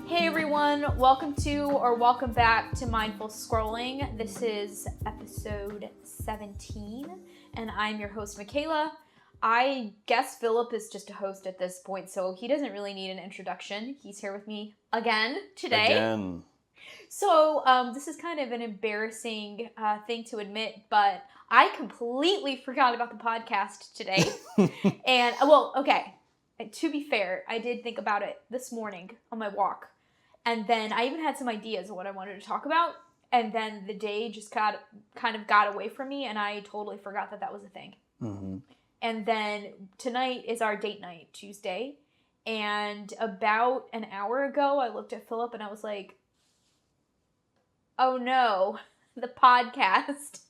Hey everyone, welcome back to Mindful Scrolling. This is episode 17, and I'm your host, Michaela. I guess Philip is just a host at this point, so he doesn't really need an introduction. He's here with me again today. So this is kind of an embarrassing thing to admit, but I completely forgot about the podcast today. And, to be fair, I did think about it this morning on my walk. And then I even had some ideas of what I wanted to talk about. And then the day just got away from me, and I totally forgot that was a thing. Mm-hmm. And then tonight is our date night, Tuesday. And about an hour ago, I looked at Philip and I was like, oh no, the podcast.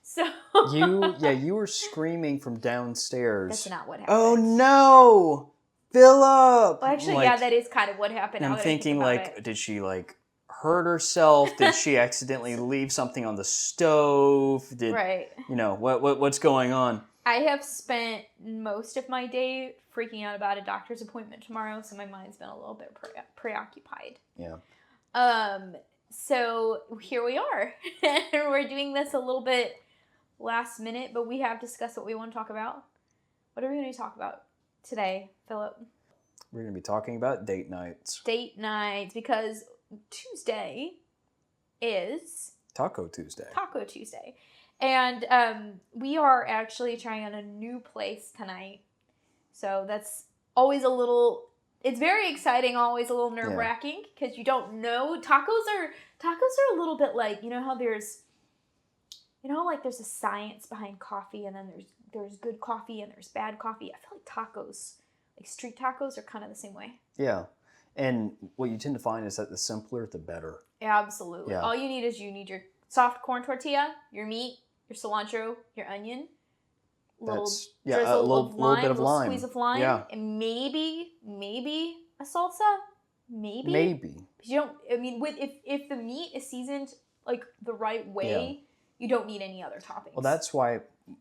So you were screaming from downstairs. That's not what happened. Oh no, Philip! Well, actually, that is kind of what happened. I'm thinking, did she hurt herself? Did she accidentally leave something on the stove? Right. What's going on? I have spent most of my day freaking out about a doctor's appointment tomorrow, so my mind's been a little bit preoccupied. Yeah. So here we are. We're doing this a little bit last minute, but we have discussed what we want to talk about. What are we going to talk about today, Philip? We're going to be talking about date nights. Date nights, because Tuesday is... Taco Tuesday. And we are actually trying out a new place tonight. So that's always it's very exciting, always a little nerve-wracking, because you don't know. Tacos are a little bit like, how there's a science behind coffee, and then there's good coffee and there's bad coffee. I feel like tacos, like street tacos, are kind of the same way. Yeah. And what you tend to find is that the simpler, the better. Absolutely. Yeah. All you need is your soft corn tortilla, your meat, your cilantro, your onion, a little bit of lime, squeeze of lime, and maybe a salsa, maybe. If the meat is seasoned like the right way, you don't need any other toppings. Well, that's why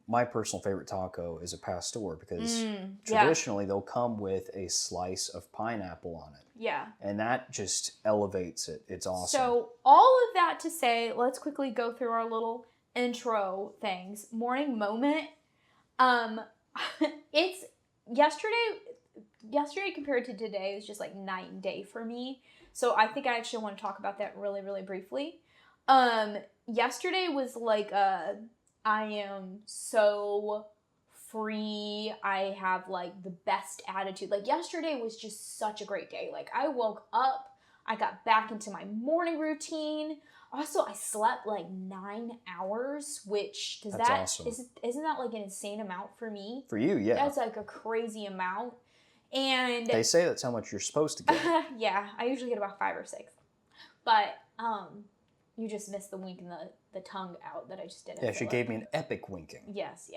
my personal favorite taco is a pastor, because traditionally they'll come with a slice of pineapple on it. Yeah. And that just elevates it. It's awesome. So all of that to say, let's quickly go through our little intro things. Morning moment. It's yesterday compared to today is just like night and day for me. So I think I actually want to talk about that really, really briefly. Yesterday was like I am so free. I have like the best attitude. Like yesterday was just such a great day. Like I woke up, I got back into my morning routine. Also, I slept like 9 hours, which That's awesome. Isn't that like an insane amount for me? For you, yeah. That's like a crazy amount. And they say that's how much you're supposed to get. Yeah, I usually get about 5 or 6. But you just missed the wink and the tongue out that I just did. Yeah, she gave me an epic winking. Yes.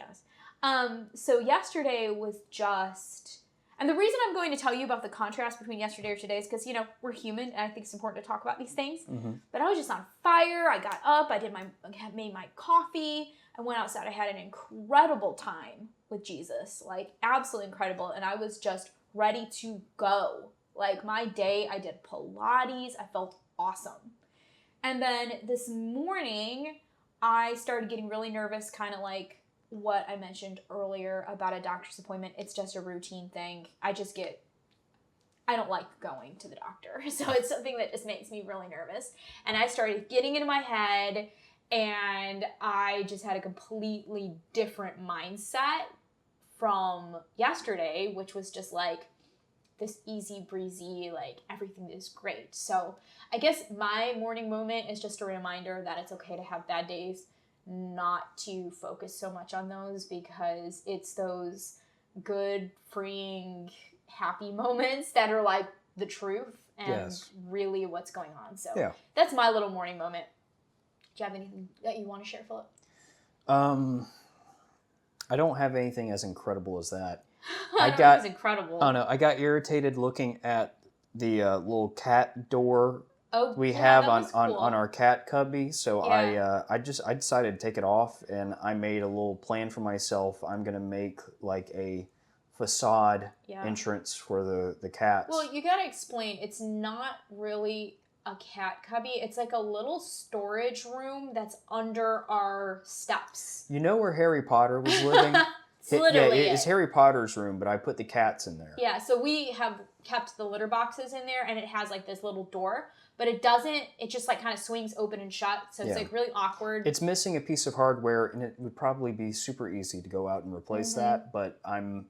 So yesterday was just... And the reason I'm going to tell you about the contrast between yesterday or today is because, we're human, and I think it's important to talk about these things. Mm-hmm. But I was just on fire. I got up. I made my coffee. I went outside. I had an incredible time with Jesus. Like, absolutely incredible. And I was just ready to go. Like, my day, I did Pilates. I felt awesome. And then this morning, I started getting really nervous, kind of like what I mentioned earlier about a doctor's appointment. It's just a routine thing. I don't like going to the doctor. So it's something that just makes me really nervous. And I started getting into my head, and I just had a completely different mindset from yesterday, which was just like this easy breezy, like everything is great. So I guess my morning moment is just a reminder that it's okay to have bad days, not to focus so much on those, because it's those good, freeing, happy moments that are like the truth and really what's going on. So that's my little morning moment. Do you have anything that you want to share, Philip? I don't have anything as incredible as that. It was incredible. Oh no, I got irritated looking at the little cat door we yeah, have on our cat cubby. So I decided to take it off, and I made a little plan for myself. I'm gonna make like a facade entrance for the cats. Well, you gotta explain. It's not really a cat cubby. It's like a little storage room that's under our steps. You know where Harry Potter was living? It's Harry Potter's room, but I put the cats in there. Yeah, so we have kept the litter boxes in there, and it has like this little door, but it just like kind of swings open and shut, so it's like really awkward. It's missing a piece of hardware, and it would probably be super easy to go out and replace that, but I'm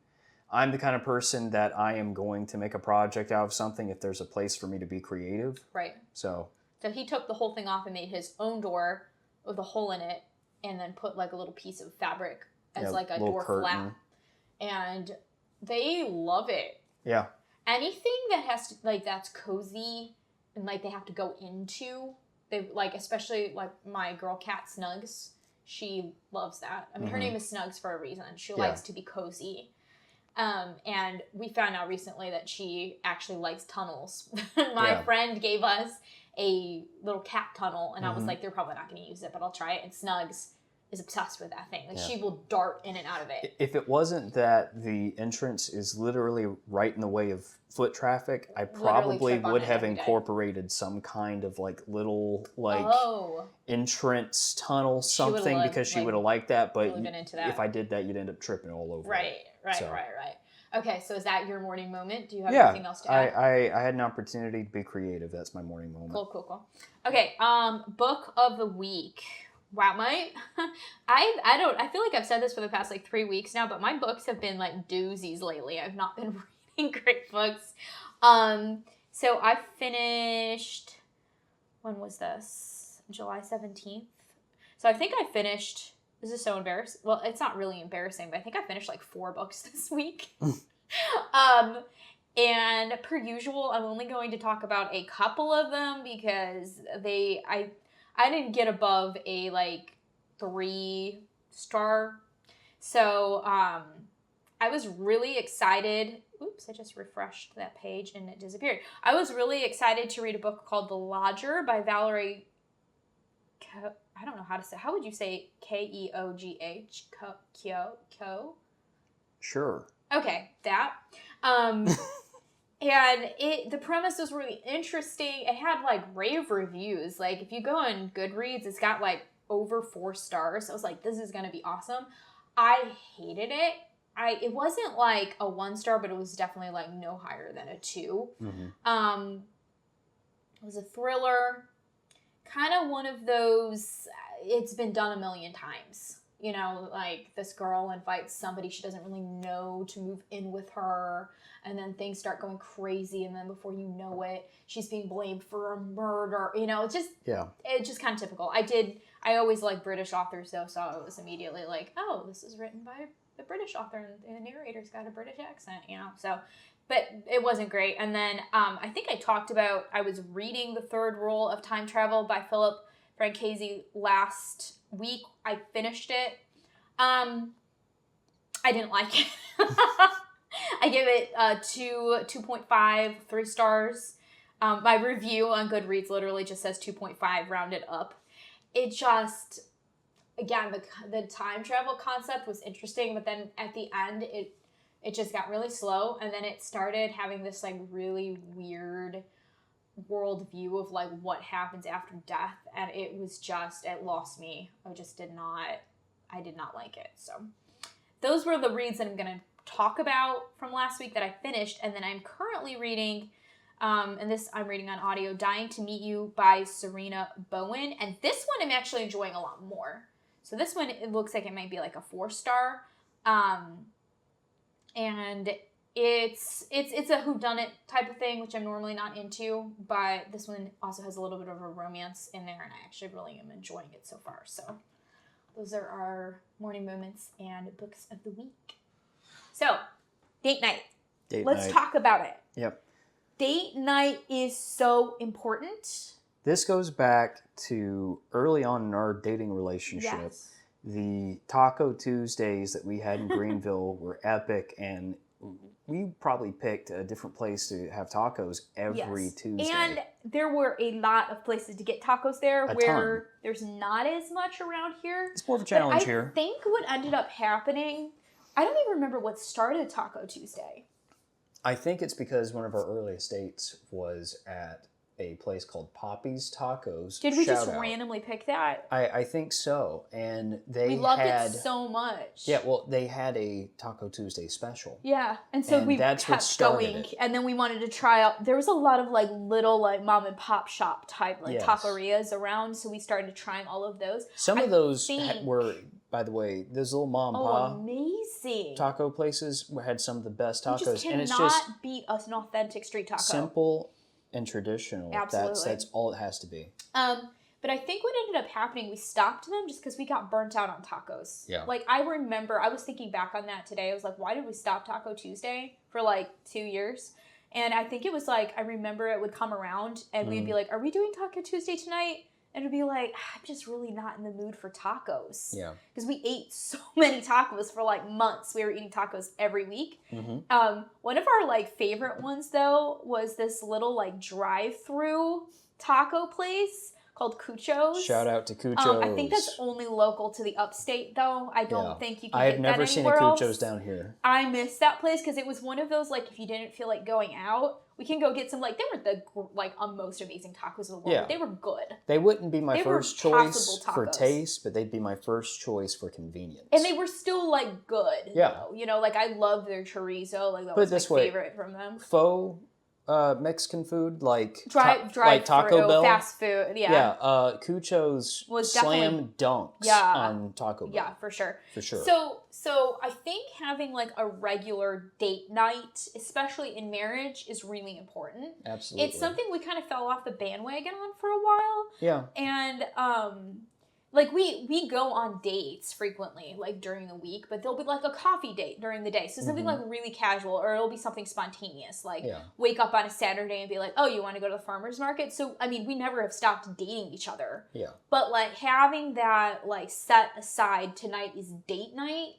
the kind of person that I am going to make a project out of something if there's a place for me to be creative. Right. So he took the whole thing off and made his own door with a hole in it, and then put like a little piece of fabric as like a door flap. And they love it. Yeah. Anything that has to, like, that's cozy and like they have to go into, they like, especially like my girl cat Snugs, she loves that. I mean, her name is Snugs for a reason. She likes to be cozy. And we found out recently that she actually likes tunnels. My friend gave us a little cat tunnel, and I was like, they're probably not going to use it, but I'll try it. And Snugs is obsessed with that thing. Like, she will dart in and out of it. If it wasn't that the entrance is literally right in the way of foot traffic, I probably would have incorporated some kind of like little entrance tunnel something, because she would have liked that. But if I did that, you'd end up tripping all over. Right. Okay, so is that your morning moment? Do you have anything else to add? I had an opportunity to be creative. That's my morning moment. Cool. Okay, book of the week. Wow, I feel like I've said this for the past like 3 weeks now, but my books have been like doozies lately. I've not been reading great books. So I finished, when was this? July 17th. So I think I finished, this is so embarrassing. Well, it's not really embarrassing, but I think I finished like 4 books this week. And per usual, I'm only going to talk about a couple of them because I didn't get above a like 3-star. So I was really excited. Oops, I just refreshed that page and it disappeared. I was really excited to read a book called The Lodger by Valerie I don't know how to say. How would you say Keogh? Kyo? Sure. Okay, that. And the premise was really interesting. It had like rave reviews. Like if you go on Goodreads, it's got like over 4 stars. I was like, this is gonna be awesome. I hated it. It wasn't like a 1-star, but it was definitely like no higher than a 2. Mm-hmm. It was a thriller. Kind of one of those, it's been done a million times. You know, like this girl invites somebody she doesn't really know to move in with her, and then things start going crazy, and then before you know it, she's being blamed for a murder. You know, it's just kind of typical. I always like British authors though, so it was immediately like, oh, this is written by a British author, and the narrator's got a British accent, you know, so. But it wasn't great. And then I think I talked about, I was reading The Third Rule of Time Travel by Philip Francese last week. I finished it. I didn't like it. I gave it 2.5, 3 stars. My review on Goodreads literally just says 2.5 rounded up. It just, again, the time travel concept was interesting, but then at the end, it just got really slow, and then it started having this like really weird worldview of like what happens after death, and it lost me. I did not like it. So those were the reads that I'm going to talk about from last week that I finished, and then I'm currently reading, and this I'm reading on audio, Dying to Meet You by Serena Bowen, and this one I'm actually enjoying a lot more. So this one, it looks like it might be like a 4-star. And it's a whodunit type of thing, which I'm normally not into, but this one also has a little bit of a romance in there, and I actually really am enjoying it so far. So those are our morning moments and books of the week. So, date night. Let's talk about it. Yep. Date night is so important. This goes back to early on in our dating relationship. Yes. The Taco Tuesdays that we had in Greenville were epic, and we probably picked a different place to have tacos every Tuesday. And there were a lot of places to get tacos there where there's not as much around here. It's more of a challenge here. I think what ended up happening I don't even remember what started Taco Tuesday. I think it's because one of our earliest dates was at a place called Poppy's Tacos. Did we Shout just out. randomly pick that? I think so. And they We loved had... it so much. Yeah, well, they had a Taco Tuesday special. Yeah, and so we that's what kept started going, it. and then we wanted to try out. There was a lot of like little like mom and pop shop type like Yes. taquerias around, so we started trying all of those. Some of those were, by the way, those little mom and pop amazing taco places had some of the best tacos. You just cannot and it's just beat an authentic street taco. simple and traditional. Absolutely. That's all it has to be. But I think what ended up happening, we stopped them just because we got burnt out on tacos. Yeah. Like, I remember, I was thinking back on that today. I was like, why did we stop Taco Tuesday for like 2 years? And I think it was like, I remember it would come around and we'd be like, are we doing Taco Tuesday tonight? And it'd be like, I'm just really not in the mood for tacos. Yeah. Because we ate so many tacos for like months. We were eating tacos every week. Mm-hmm. One of our like favorite ones though was this little like drive-through taco place called Cucho's. Shout out to Cucho's. I think that's only local to the upstate though. I don't think you can I get have that never seen a anywhere else. Cucho's down here. I miss that place because it was one of those like if you didn't feel like going out, we can go get some like they weren't the like most amazing tacos in the world. Yeah. But they were good. They wouldn't be my They first were choice passable for tacos. taste, but they'd be my first choice for convenience. And they were still like good. Yeah. Though. You know, like I love their chorizo. Like that Put it was this my way, favorite from them. Faux Mexican food like Drive like Taco Bell, fast food. Yeah. Yeah, Cucho's Was slam dunks on Taco Bell. Yeah, for sure. For sure. So I think having like a regular date night, especially in marriage, is really important. Absolutely. It's something we kind of fell off the bandwagon on for a while. Yeah. And like we go on dates frequently, like during the week, but there'll be like a coffee date during the day. So something like really casual, or it'll be something spontaneous, like wake up on a Saturday and be like, oh, you want to go to the farmer's market? So, I mean, we never have stopped dating each other. Yeah. But like having that like set aside, tonight is date night,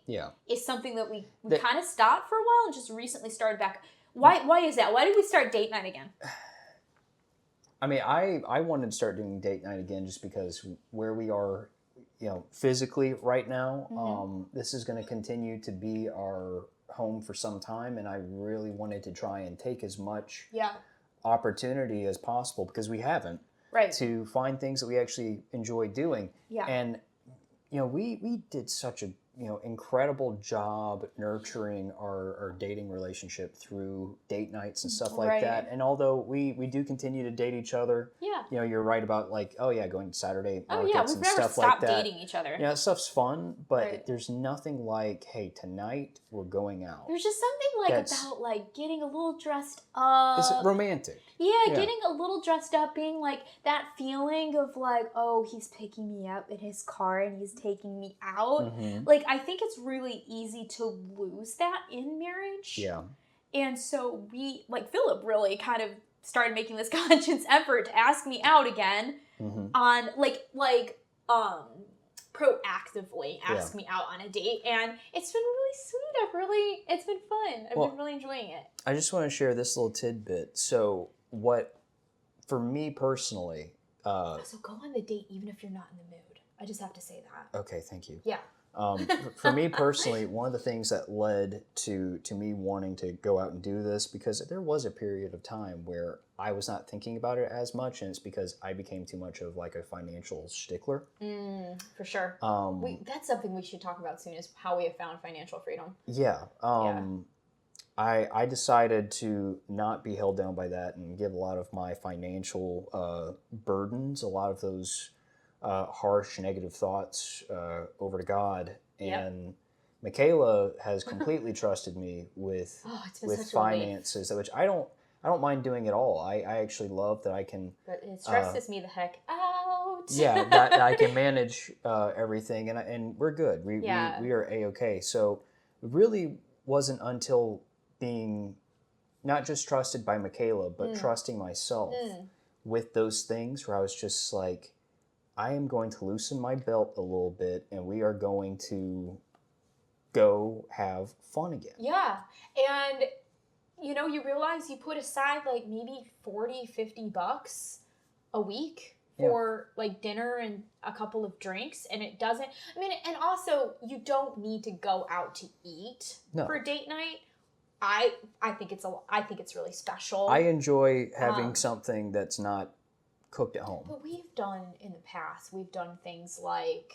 is something that we kind of stopped for a while and just recently started back. Why is that? Why did we start date night again? I mean, I wanted to start doing date night again just because where we are, physically right now, this is going to continue to be our home for some time, and I really wanted to try and take as much opportunity as possible because we haven't to find things that we actually enjoy doing. Yeah. And we did such a incredible job nurturing our dating relationship through date nights and stuff like that. And although we do continue to date each other, you're right about like, going to Saturday markets and stuff like that. We've never stopped dating each other. Yeah, that stuff's fun, but there's nothing like, hey, tonight we're going out. There's just something about like getting a little dressed up. It's romantic. Yeah, getting a little dressed up, being like that feeling of like, oh, he's picking me up in his car and he's taking me out. Like, I think it's really easy to lose that in marriage. Yeah. And so Philip really kind of started making this conscious effort to ask me out again on proactively ask me out on a date, and it's been really sweet. It's been fun. I've been really enjoying it. I just want to share this little tidbit. So for me personally, so go on the date even if you're not in the mood. I just have to say that. Okay, thank you. Yeah. For me personally, one of the things that led to me wanting to go out and do this, because there was a period of time where I was not thinking about it as much, and it's because I became too much of like a financial stickler. For sure. That's something we should talk about soon, is how we have found financial freedom. Yeah. I decided to not be held down by that and give a lot of my financial burdens, a lot of those harsh, negative thoughts over to God. And Michaela has completely trusted me with finances, which I don't mind doing at all. I actually love that I can. But it stresses me the heck out. Yeah, that I can manage everything, and we're good. We are A-okay. So it really wasn't until being not just trusted by Michaela, but trusting myself with those things where I was just like, I am going to loosen my belt a little bit, and we are going to go have fun again. Yeah. And, you realize you put aside like maybe $40-$50 a week for like dinner and a couple of drinks, and it doesn't, I mean, and also you don't need to go out to eat for date night. I think it's really special. I enjoy having something that's not cooked at home. But we've done in the past, things like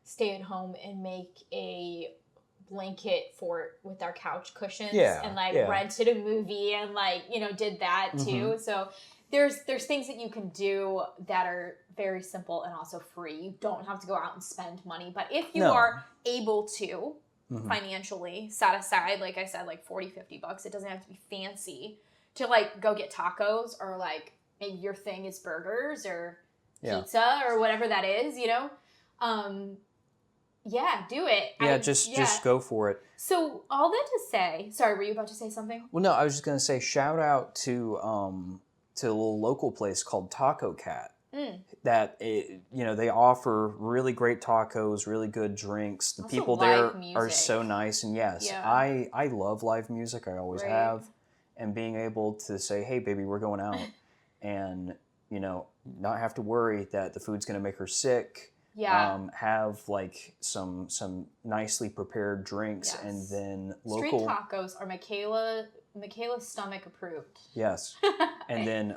stay at home and make a blanket with our couch cushions and like rented a movie and like, did that too. So there's things that you can do that are very simple and also free. You don't have to go out and spend money. But if you are able to financially set aside, like I said, like $40-$50, it doesn't have to be fancy to like go get tacos, or like maybe your thing is burgers or pizza or whatever that is, do it. Just go for it. So all that to say, sorry, were you about to say something? Well, no, I was just going to say shout out to a little local place called Taco Cat. That they offer really great tacos, really good drinks. The people there are so nice, and I love live music. I always have, and being able to say, "Hey, baby, we're going out," and not have to worry that the food's going to make her sick. Have like some nicely prepared drinks, and then local street tacos are Michaela's stomach approved. Yes. And then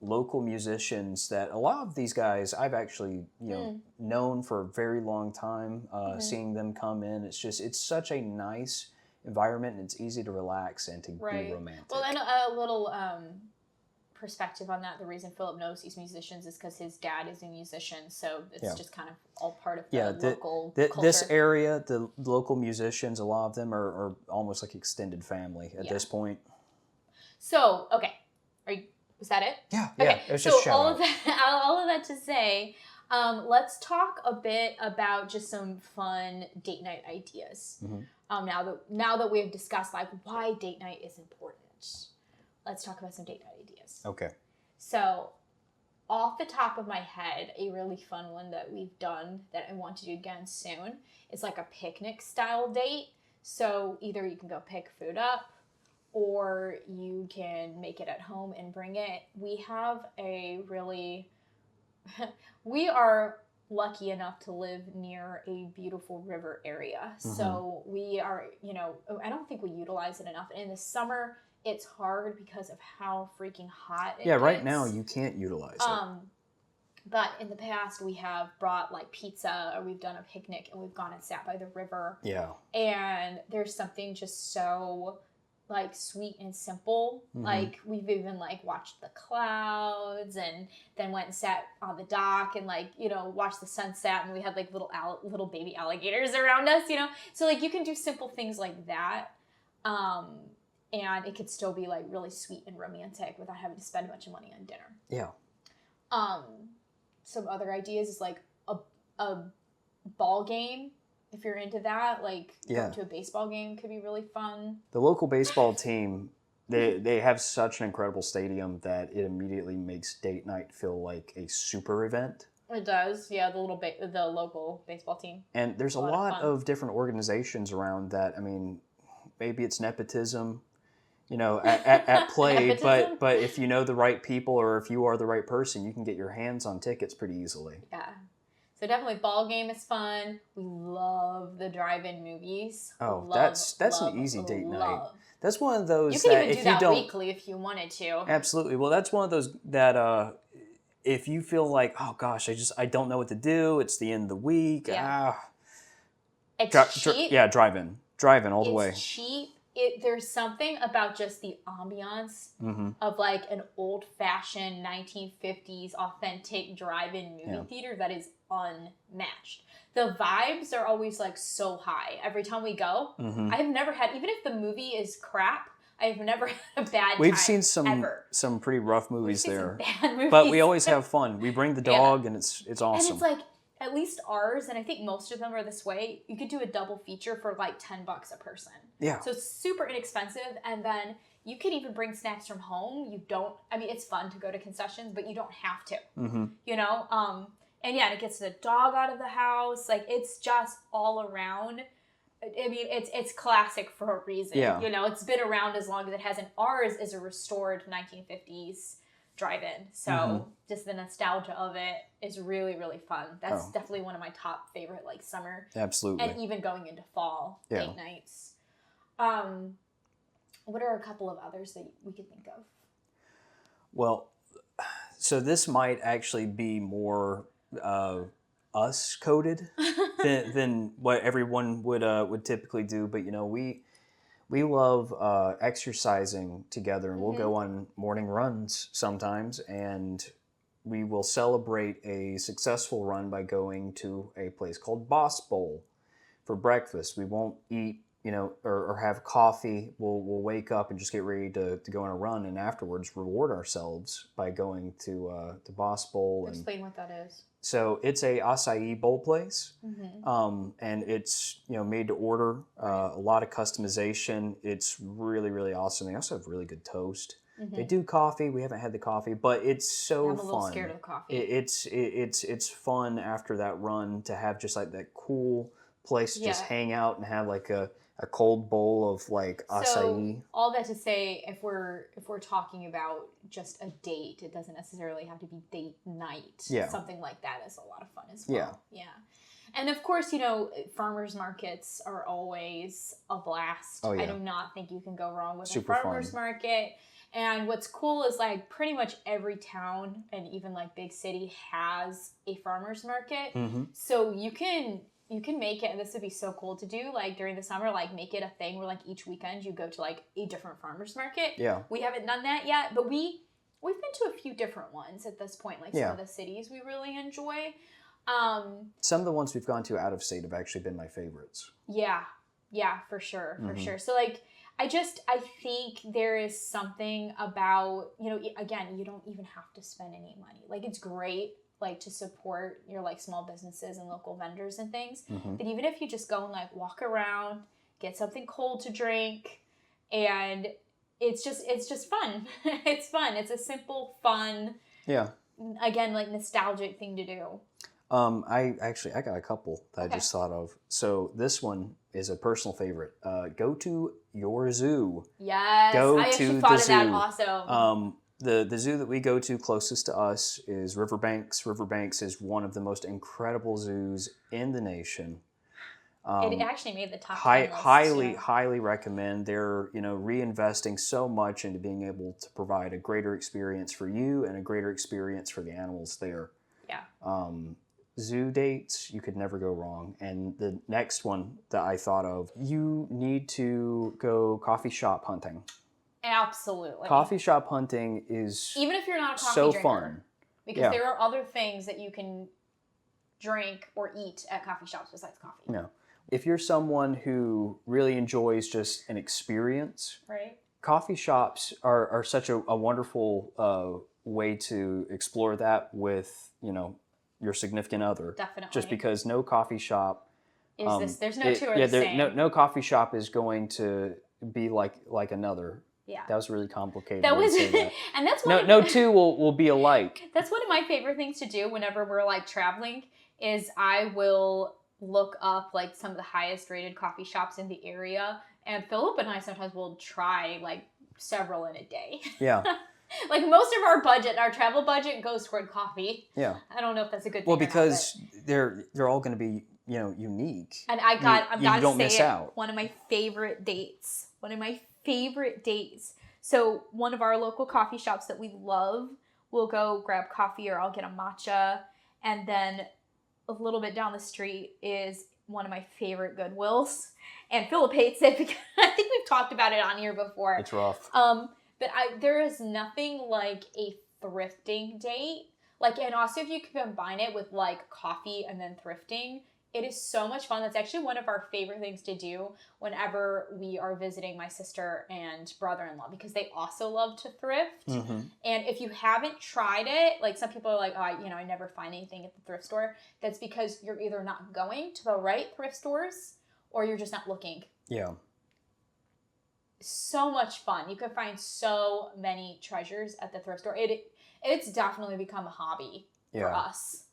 local musicians that a lot of these guys I've actually known for a very long time, seeing them come in. It's such a nice environment, and it's easy to relax and to be romantic. Well, and a little perspective on that, the reason Philip knows these musicians is because his dad is a musician, so it's just kind of all part of the local culture. This area, the local musicians, a lot of them are almost like extended family at this point. So, okay. Was that it? Yeah, okay. It was just shout all of that to say, let's talk a bit about just some fun date night ideas. Now that we've discussed like why date night is important, let's talk about some date night ideas. Okay. So, off the top of my head, a really fun one that we've done that I want to do again soon is like a picnic style date. So either you can go pick food up, or you can make it at home and bring it. We have we are lucky enough to live near a beautiful river area. So we are, I don't think we utilize it enough. And in the summer, it's hard because of how freaking hot it gets. Right now you can't utilize it. But in the past, we have brought like pizza, or we've done a picnic and we've gone and sat by the river. Yeah. And there's something just so like sweet and simple. Like we've even like watched the clouds, and then went and sat on the dock and like, watched the sunset, and we had like little baby alligators around us, So like you can do simple things like that. And it could still be like really sweet and romantic without having to spend a bunch of money on dinner. Yeah. Some other ideas is like a ball game. If you're into that, like going to a baseball game could be really fun. The local baseball team, they have such an incredible stadium that it immediately makes date night feel like a super event. It does, yeah. The local baseball team. And there's a lot of different organizations around that. I mean, maybe it's nepotism, at play, but if you know the right people, or if you are the right person, you can get your hands on tickets pretty easily. Yeah. So definitely ball game is fun. We love the drive-in movies. Oh, that's an easy date night. That's one of those you can even do that weekly if you wanted to. Absolutely. Well, that's one of those that if you feel like, oh gosh, I don't know what to do. It's the end of the week. It's cheap. Drive-in all the way. It's cheap. There's something about just the ambiance of like an old-fashioned 1950s authentic drive-in movie theater that is unmatched. The vibes are always like so high every time we go. I have never had, even if the movie is crap, I have never had a bad time. We've seen some pretty rough movies there, but we always have fun. We bring the dog, and it's awesome. And it's like, at least ours, and I think most of them are this way, you could do a double feature for like $10 a person. Yeah. So it's super inexpensive, and then you could even bring snacks from home. It's fun to go to concessions, but you don't have to. And it gets the dog out of the house. Like, it's just all around. I mean, it's classic for a reason. Yeah. It's been around as long as it has. And ours is a restored 1950s drive-in. So just the nostalgia of it is really, really fun. That's definitely one of my top favorite, like, summer. Absolutely. And even going into fall date nights. What are a couple of others that we could think of? Well, so this might actually be more us coded than what everyone would typically do. But, you know, we love exercising together, and we'll go on morning runs sometimes, and we will celebrate a successful run by going to a place called Boss Bowl for breakfast. We won't eat, you know, or have coffee. We'll wake up and just get ready to go on a run, and afterwards reward ourselves by going to Boss Bowl. Explain what that is. So it's a acai bowl place, and it's, you know, made to order. A lot of customization. It's really, really awesome. They also have really good toast. They do coffee. We haven't had the coffee, but it's so fun. I'm a little scared of coffee. It's fun after that run to have just like that cool place to just hang out and have like a cold bowl of like acai. So all that to say, if we're talking about just a date, it doesn't necessarily have to be date night. Yeah. Something like that is a lot of fun as well. Yeah. And of course, you know, farmers markets are always a blast. Oh, yeah. I do not think you can go wrong with Super a farmers market. And what's cool is, like, pretty much every town and even like big city has a farmers market. So you can make it, and this would be so cool to do, like, during the summer, like, make it a thing where, like, each weekend you go to, like, a different farmer's market. Yeah. We haven't done that yet, but we've been to a few different ones at this point, like some of the cities we really enjoy. Some of the ones we've gone to out of state have actually been my favorites. Yeah, for sure, for sure. So, like, I think there is something about, you know, again, you don't even have to spend any money. Like, it's great, like, to support your, like, small businesses and local vendors and things. But even if you just go and, like, walk around, get something cold to drink, and it's just fun. It's fun. It's a simple, fun, again, like, nostalgic thing to do. I got a couple that I just thought of. So this one is a personal favorite. Go to your zoo. Yes, I actually thought of that also. The zoo that we go to closest to us is Riverbanks. Riverbanks is one of the most incredible zoos in the nation. It actually made the top 10 list, highly recommend. They're, you know, reinvesting so much into being able to provide a greater experience for you and a greater experience for the animals there. Yeah. Zoo dates, you could never go wrong. And the next one that I thought of, you need to go coffee shop hunting. Absolutely. Coffee shop hunting is even if you're not a coffee so drinker, fun. Because there are other things that you can drink or eat at coffee shops besides coffee. No. If you're someone who really enjoys just an experience, right? Coffee shops are such a wonderful way to explore that with, you know, your significant other. Definitely. Just because no coffee shop there's no two are the same. No coffee shop is going to be like another. Yeah. That was really complicated. That was that. And that's no two will be alike. That's one of my favorite things to do whenever we're, like, traveling is I will look up, like, some of the highest rated coffee shops in the area, and Philip and I sometimes will try, like, several in a day. Yeah. Like, most of our travel budget goes toward coffee. Yeah. I don't know if that's a good thing. Well, because they're all going to be, you know, unique. And I've got to say miss out. One of my favorite dates. So one of our local coffee shops that we love, we'll go grab coffee, or I'll get a matcha, and then a little bit down the street is one of my favorite Goodwills. And Philip hates it because I think we've talked about it on here before. It's rough. But there is nothing like a thrifting date. Like, and also if you combine it with, like, coffee and then thrifting, it is so much fun. That's actually one of our favorite things to do whenever we are visiting my sister and brother-in-law, because they also love to thrift. Mm-hmm. And if you haven't tried it, like, some people are like, oh, I never find anything at the thrift store. That's because you're either not going to the right thrift stores or you're just not looking. Yeah. So much fun. You can find so many treasures at the thrift store. It's definitely become a hobby for us.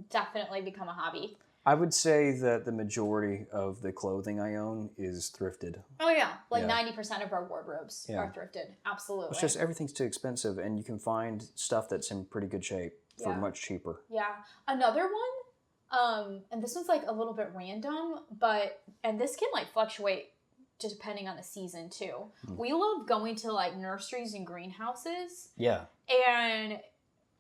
Definitely become a hobby. I would say that the majority of the clothing I own is thrifted. Oh yeah, like Yeah. 90% of our wardrobes are thrifted. Absolutely. It's just everything's too expensive, and you can find stuff that's in pretty good shape for much cheaper. Yeah. Another one, and this one's like a little bit random, and this can like fluctuate just depending on the season too. We love going to like nurseries and greenhouses. Yeah. And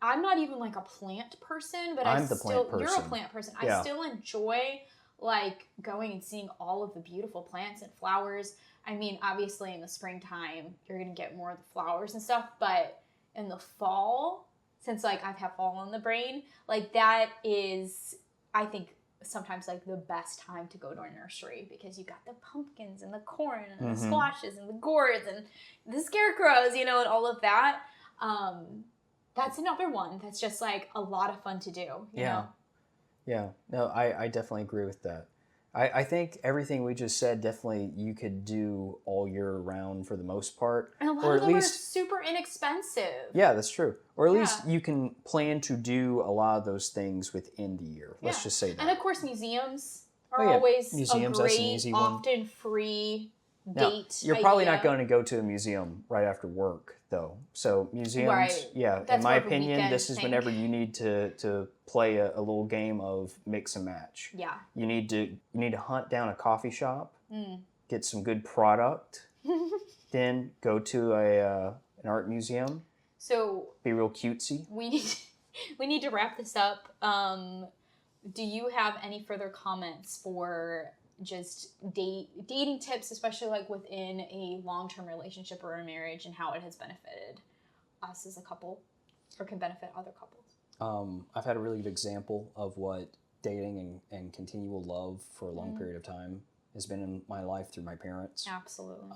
I'm not even like a plant person, but I'm the plant person. You're a plant person. Yeah. I still enjoy like going and seeing all of the beautiful plants and flowers. I mean, obviously in the springtime, you're going to get more of the flowers and stuff, but in the fall, since like I've had fall in the brain, like that is, I think, sometimes like the best time to go to a nursery because you got the pumpkins and the corn and the squashes and the gourds and the scarecrows, you know, and all of that. That's another one that's just like a lot of fun to do. You know? Yeah. No, I definitely agree with that. I think everything we just said, definitely you could do all year round for the most part. And a lot or of at them least, are super inexpensive. Yeah, that's true. Or at least you can plan to do a lot of those things within the year. Let's just say that. And of course, museums are always a that's an easy great, one. often free Now, date you're probably idea. not going to go to a museum right after work, though. So museums, Right. yeah, That's in my more of a opinion, weekend this is thing. whenever you need to play a little game of mix and match. Yeah. You need to hunt down a coffee shop, get some good product, then go to an art museum. So be real cutesy. we need to wrap this up. Do you have any further comments for just dating tips, especially like within a long-term relationship or a marriage, and how it has benefited us as a couple or can benefit other couples? I've had a really good example of what dating and continual love for a long period of time has been in my life through my parents. Absolutely.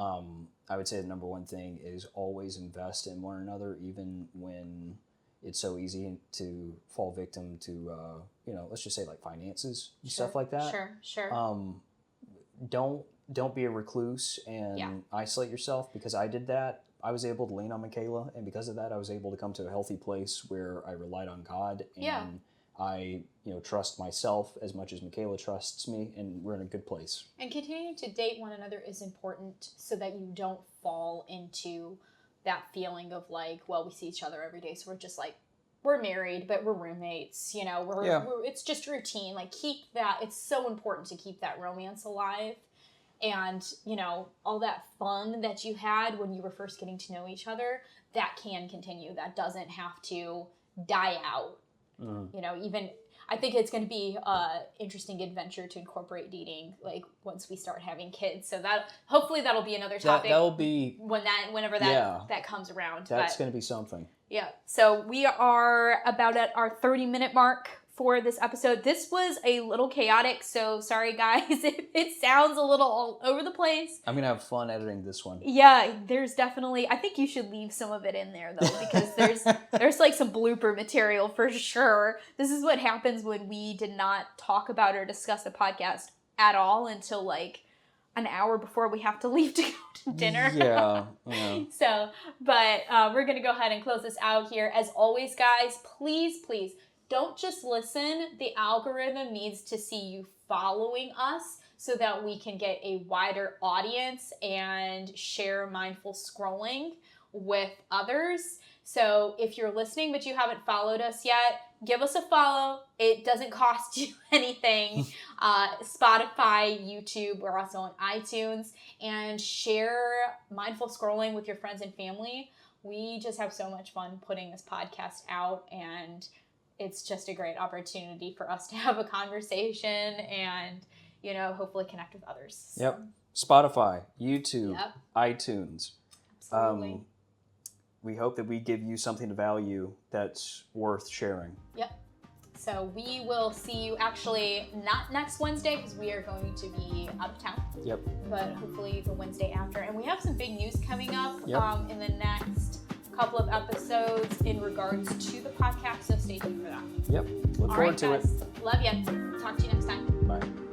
I would say the number one thing is always invest in one another, even when it's so easy to fall victim to, let's just say like finances and stuff like that. Sure. Don't be a recluse and isolate yourself, because I did that. I was able to lean on Michaela, and because of that, I was able to come to a healthy place where I relied on God, and I, trust myself as much as Michaela trusts me, and we're in a good place. And continuing to date one another is important so that you don't fall into that feeling of like, well, we see each other every day, so we're just like, we're married, but we're roommates, we're it's just routine. Like, keep that, it's so important to keep that romance alive. And, all that fun that you had when you were first getting to know each other, that can continue. That doesn't have to die out. Even, I think it's going to be an interesting adventure to incorporate dating, like, once we start having kids. So hopefully that'll be another topic. That'll be... Whenever that comes around. That's going to be something. Yeah. So we are about at our 30-minute mark for this episode. This was a little chaotic, so sorry guys if it sounds a little all over the place. I'm gonna have fun editing this one. Yeah, there's definitely, I think you should leave some of it in there though, because there's like some blooper material for sure. This is what happens when we did not talk about or discuss the podcast at all until like an hour before we have to leave to go to dinner. Yeah. So, but we're gonna go ahead and close this out here. As always, guys, please don't just listen. The algorithm needs to see you following us so that we can get a wider audience and share mindful scrolling with others. So if you're listening but you haven't followed us yet, give us a follow. It doesn't cost you anything. Spotify, YouTube, we're also on iTunes. And share mindful scrolling with your friends and family. We just have so much fun putting this podcast out, and it's just a great opportunity for us to have a conversation and, hopefully connect with others. Yep. Spotify, YouTube, iTunes. Absolutely. We hope that we give you something to value that's worth sharing. Yep. So we will see you actually not next Wednesday because we are going to be out of town. Yep. But hopefully the Wednesday after. And we have some big news coming up in the next couple of episodes in regards to the podcast, so stay tuned for that. Yep. Look forward to it. Love you. Talk to you next time. Bye.